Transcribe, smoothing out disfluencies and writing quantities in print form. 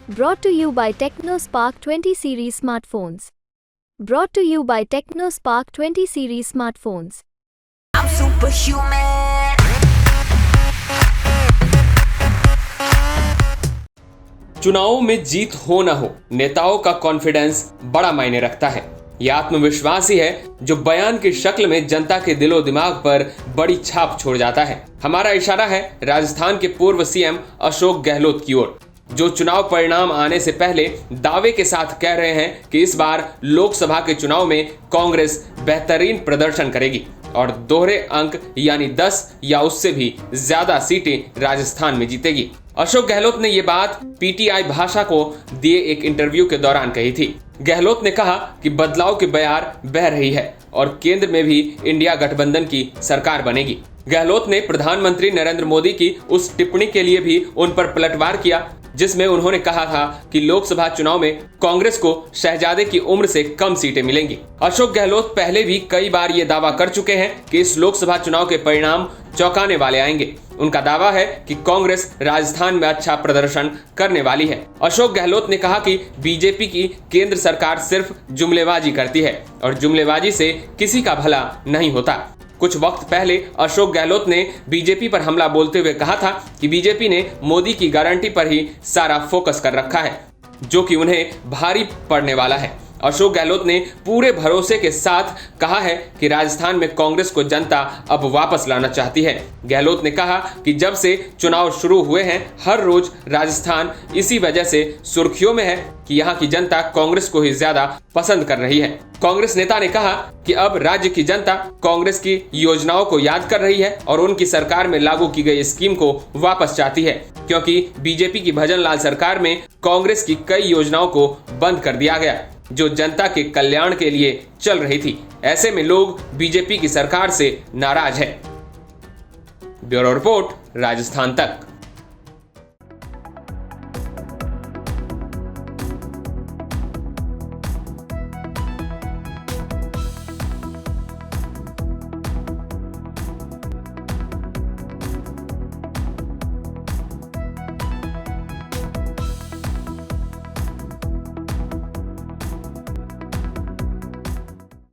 Brought to you by TechnoSpark 20 series smartphones. Brought to you by TechnoSpark 20 series smartphones. I'm superhuman. चुनावों में जीत हो न हो, नेताओं का कॉन्फिडेंस बड़ा मायने रखता है। यह आत्मविश्वास ही है जो बयान की शक्ल में जनता के दिलो दिमाग पर बड़ी छाप छोड़ जाता है। हमारा इशारा है राजस्थान के पूर्व सीएम अशोक गहलोत की ओर, जो चुनाव परिणाम आने से पहले दावे के साथ कह रहे हैं कि इस बार लोकसभा के चुनाव में कांग्रेस बेहतरीन प्रदर्शन करेगी और दोहरे अंक यानी 10 या उससे भी ज्यादा सीटें राजस्थान में जीतेगी। अशोक गहलोत ने ये बात पीटीआई भाषा को दिए एक इंटरव्यू के दौरान कही थी। गहलोत ने कहा कि बदलाव की बयार बह रही है और केंद्र में भी इंडिया गठबंधन की सरकार बनेगी। गहलोत ने प्रधानमंत्री नरेंद्र मोदी की उस टिप्पणी के लिए भी उन पर पलटवार किया जिसमें उन्होंने कहा था कि लोकसभा चुनाव में कांग्रेस को शहजादे की उम्र से कम सीटें मिलेंगी। अशोक गहलोत पहले भी कई बार ये दावा कर चुके हैं कि इस लोकसभा चुनाव के परिणाम चौंकाने वाले आएंगे। उनका दावा है कि कांग्रेस राजस्थान में अच्छा प्रदर्शन करने वाली है। अशोक गहलोत ने कहा कि बीजेपी की केंद्र सरकार सिर्फ जुमलेबाजी करती है और जुमलेबाजी से किसी का भला नहीं होता। कुछ वक्त पहले अशोक गहलोत ने बीजेपी पर हमला बोलते हुए कहा था कि बीजेपी ने मोदी की गारंटी पर ही सारा फोकस कर रखा है, जो कि उन्हें भारी पड़ने वाला है। अशोक गहलोत ने पूरे भरोसे के साथ कहा है कि राजस्थान में कांग्रेस को जनता अब वापस लाना चाहती है। गहलोत ने कहा कि जब से चुनाव शुरू हुए हैं हर रोज राजस्थान इसी वजह से सुर्खियों में है कि यहाँ की जनता कांग्रेस को ही ज्यादा पसंद कर रही है। कांग्रेस नेता ने कहा कि अब राज्य की जनता कांग्रेस की योजनाओं को याद कर रही है और उनकी सरकार में लागू की गई स्कीम को वापस चाहती है, क्योंकि बीजेपी की भजनलाल सरकार में कांग्रेस की कई योजनाओं को बंद कर दिया गया जो जनता के कल्याण के लिए चल रही थी। ऐसे में लोग बीजेपी की सरकार से नाराज है। ब्यूरो रिपोर्ट, राजस्थान तक।